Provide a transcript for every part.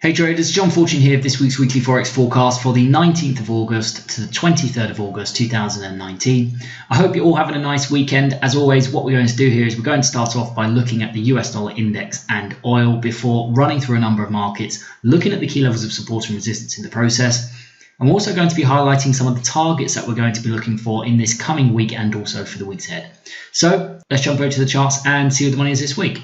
Hey traders, John Fortune here with this week's weekly Forex forecast for the 19th of August to the 23rd of August 2019. I hope you're all having a nice weekend. As always, what we're going to do here is we're going to start off by looking at the US dollar index and oil before running through a number of markets, looking at the key levels of support and resistance in the process. I'm also going to be highlighting some of the targets that we're going to be looking for in this coming week and also for the weeks ahead. So let's jump over to the charts and see what the money is this week.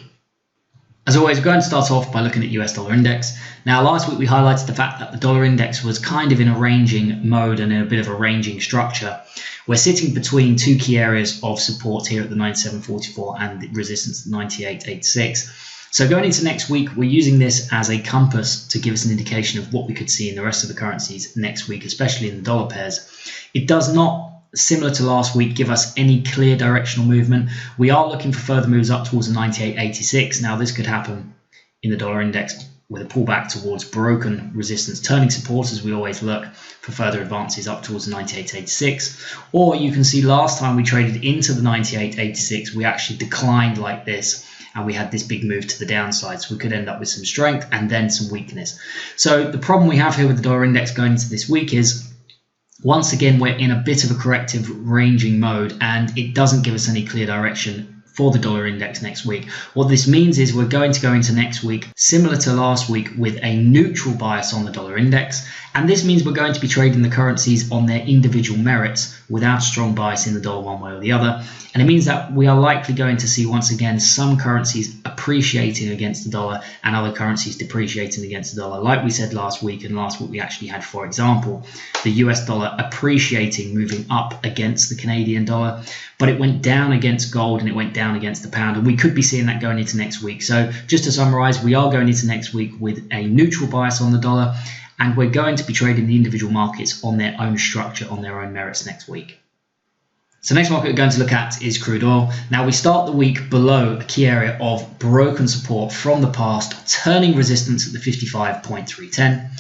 As always, we're going to start off by looking at US dollar index. Now, last week we highlighted the fact that the dollar index was kind of in a ranging mode and in a bit of a ranging structure. We're sitting between two key areas of support here at the 97.44 and the resistance at 98.86. So going into next week, we're using this as a compass to give us an indication of what we could see in the rest of the currencies next week, especially in the dollar pairs. It does not, similar to last week, give us any clear directional movement. We are looking for further moves up towards the 98.86. Now, this could happen in the dollar index with a pullback towards broken resistance, turning support as we always look for further advances up towards the 98.86. Or you can see last time we traded into the 98.86, we actually declined like this and we had this big move to the downside. So we could end up with some strength and then some weakness. So the problem we have here with the dollar index going into this week is, once again, we're in a bit of a corrective ranging mode and it doesn't give us any clear direction for the dollar index next week. What this means is we're going to go into next week similar to last week with a neutral bias on the dollar index, and this means we're going to be trading the currencies on their individual merits without a strong bias in the dollar one way or the other. And it means that we are likely going to see once again some currencies appreciating against the dollar and other currencies depreciating against the dollar. Like we said last week, and last week we actually had, for example, the US dollar appreciating, moving up against the Canadian dollar, but it went down against gold and it went down against the pound, and we could be seeing that going into next week. So just to summarize, we are going into next week with a neutral bias on the dollar, and we're going to be trading the individual markets on their own structure, on their own merits next week. So next market we're going to look at is crude oil. Now, we start the week below a key area of broken support from the past, turning resistance at the 55.310.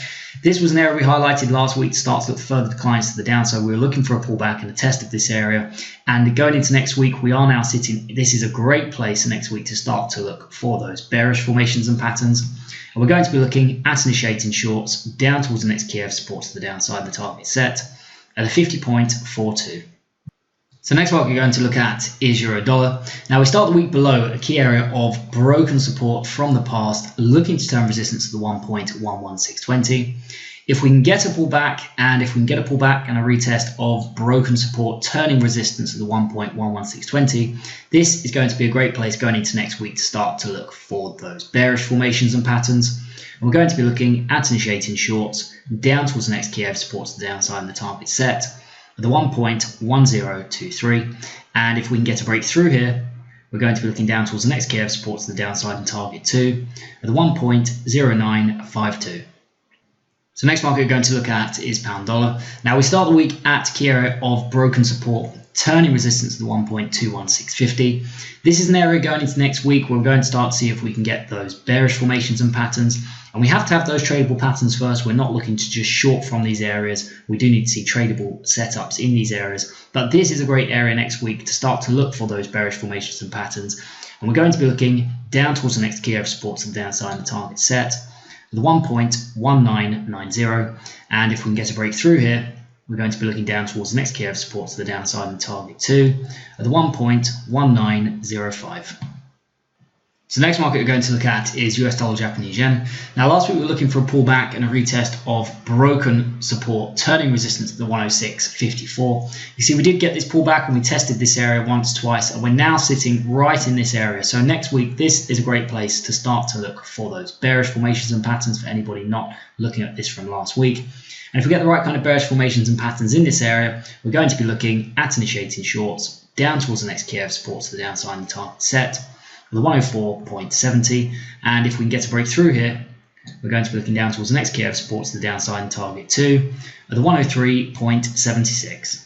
This was an area we highlighted last week to start to look further declines to the downside. We were looking for a pullback and a test of this area. And going into next week, we are now sitting, this is a great place next week to start to look for those bearish formations and patterns. And we're going to be looking at initiating shorts down towards the next key area of support to the downside, the target set at the 50.42. So next market we're going to look at is euro dollar. Now, we start the week below a key area of broken support from the past, looking to turn resistance to the 1.11620. If we can get a pullback, and if we can get a pullback and a retest of broken support turning resistance to the 1.11620, this is going to be a great place going into next week to start to look for those bearish formations and patterns. And we're going to be looking at initiating shorts down towards the next key area of support to the downside and the target set at the 1.1023, and if we can get a breakthrough here, we're going to be looking down towards the next key area of support to the downside and target 2 at the 1.0952. So next market we're going to look at is pound dollar. Now, we start the week at key area of broken support, turning resistance to the 1.21650. This is an area going into next week where we're going to start to see if we can get those bearish formations and patterns. And we have to have those tradable patterns first. We're not looking to just short from these areas. We do need to see tradable setups in these areas. But this is a great area next week to start to look for those bearish formations and patterns. And we're going to be looking down towards the next key area of support to the downside and the target set, the 1.1990. And if we can get a breakthrough here, we're going to be looking down towards the next key area of support to the downside and target 2 at the 1.1905. So the next market we're going to look at is US dollar Japanese yen. Now, last week we were looking for a pullback and a retest of broken support, turning resistance to the 106.54. You see, we did get this pullback and we tested this area once, twice, and we're now sitting right in this area. So next week, this is a great place to start to look for those bearish formations and patterns for anybody not looking at this from last week. And if we get the right kind of bearish formations and patterns in this area, we're going to be looking at initiating shorts down towards the next key area of support to the downside and the target set, the 104.70, and if we can get a breakthrough here, we're going to be looking down towards the next key area of support to the downside and target 2 at the 103.76.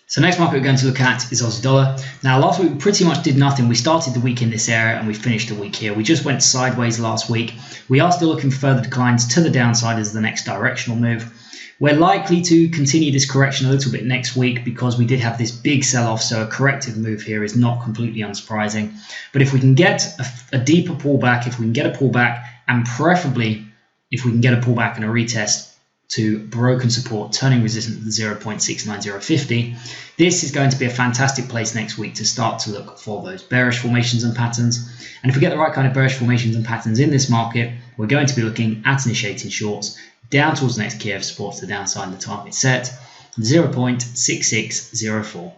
So next market we're going to look at is Aussie dollar. Now, last week we pretty much did nothing. We started the week in this area and we finished the week here. We just went sideways last week. We are still looking for further declines to the downside as the next directional move. We're likely to continue this correction a little bit next week because we did have this big sell-off, so a corrective move here is not completely unsurprising. But if we can get a deeper pullback, if we can get a pullback and preferably if we can get a pullback and a retest to broken support, turning resistance at 0.69050, this is going to be a fantastic place next week to start to look for those bearish formations and patterns. And if we get the right kind of bearish formations and patterns in this market, we're going to be looking at initiating shorts down towards the next key of support to the downside and the target set, 0.6604.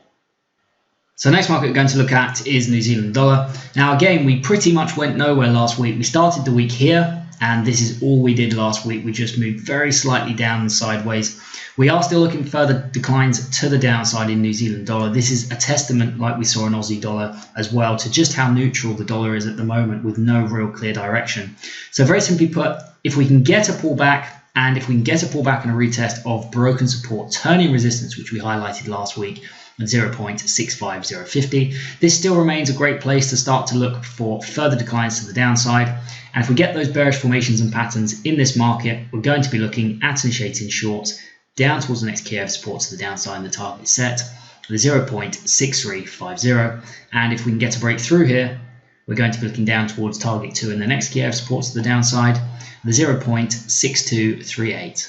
So next market we're going to look at is New Zealand dollar. Now again, we pretty much went nowhere last week. We started the week here, and this is all we did last week. We just moved very slightly down and sideways. We are still looking further declines to the downside in New Zealand dollar. This is a testament, like we saw in Aussie dollar as well, to just how neutral the dollar is at the moment with no real clear direction. So very simply put, if we can get a pullback, and if we can get a pullback and a retest of broken support, turning resistance, which we highlighted last week, at 0.65050. This still remains a great place to start to look for further declines to the downside. And if we get those bearish formations and patterns in this market, we're going to be looking at initiating shorts down towards the next key of support to the downside and the target set, the 0.6350. And if we can get a breakthrough here, we're going to be looking down towards target 2 and the next key of support to the downside, the 0.6238.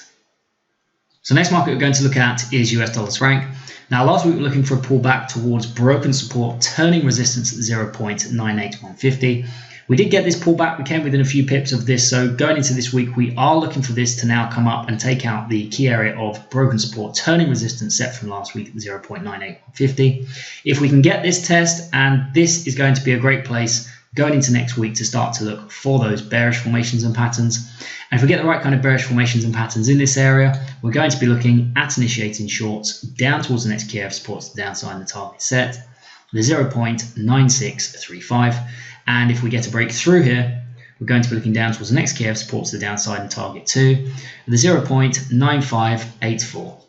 So next market we're going to look at is US dollars franc. Now last week we were looking for a pullback towards broken support, turning resistance at 0.98150. We did get this pullback. We came within a few pips of this. So going into this week, we are looking for this to now come up and take out the key area of broken support, turning resistance set from last week at 0.98150. If we can get this test, and this is going to be a great place going into next week to start to look for those bearish formations and patterns. And if we get the right kind of bearish formations and patterns in this area, we're going to be looking at initiating shorts down towards the next key of support to the downside and the target set, the 0.9635. And if we get a breakthrough here, we're going to be looking down towards the next key of support to the downside and target 2, the 0.9584.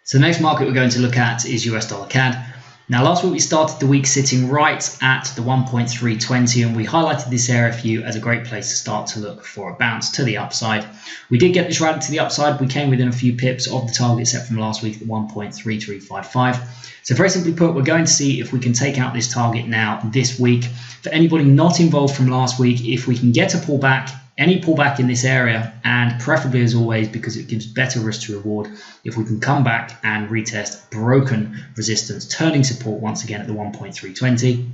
So the next market we're going to look at is US dollar CAD. Now last week we started the week sitting right at the 1.320, and we highlighted this area for you as a great place to start to look for a bounce to the upside. We did get this rally to the upside. We came within a few pips of the target set from last week at 1.3355. So very simply put, we're going to see if we can take out this target now this week. For anybody not involved from last week, if we can get a pullback, any pullback in this area, and preferably as always, because it gives better risk to reward, if we can come back and retest broken resistance, turning support once again at the 1.320.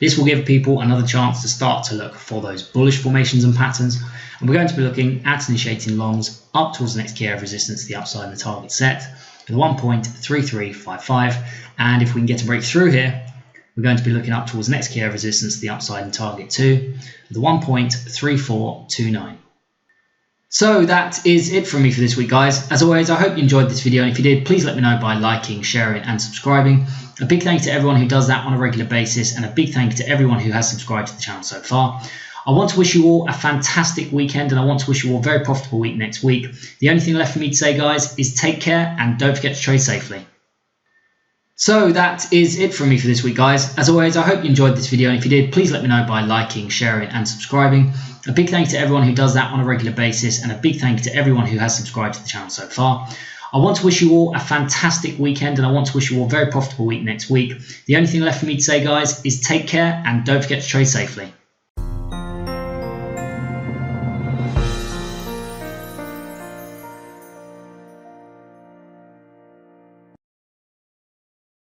This will give people another chance to start to look for those bullish formations and patterns. And we're going to be looking at initiating longs up towards the next key of resistance, the upside and the target set, at the 1.3355. And if we can get a breakthrough here, we're going to be looking up towards the next key of resistance, the upside and target 2, the 1.3429. So that is it from me for this week, guys. As always, I hope you enjoyed this video, and if you did, please let me know by liking, sharing and subscribing. A big thank you to everyone who does that on a regular basis, and a big thank you to everyone who has subscribed to the channel so far. I want to wish you all a fantastic weekend, and I want to wish you all a very profitable week next week. The only thing left for me to say, guys, is take care and don't forget to trade safely. So that is it from me for this week, guys. As always, I hope you enjoyed this video, and if you did, please let me know by liking, sharing and subscribing. A big thank you to everyone who does that on a regular basis, and a big thank you to everyone who has subscribed to the channel so far. I want to wish you all a fantastic weekend, and I want to wish you all a very profitable week next week. The only thing left for me to say, guys, is take care and don't forget to trade safely.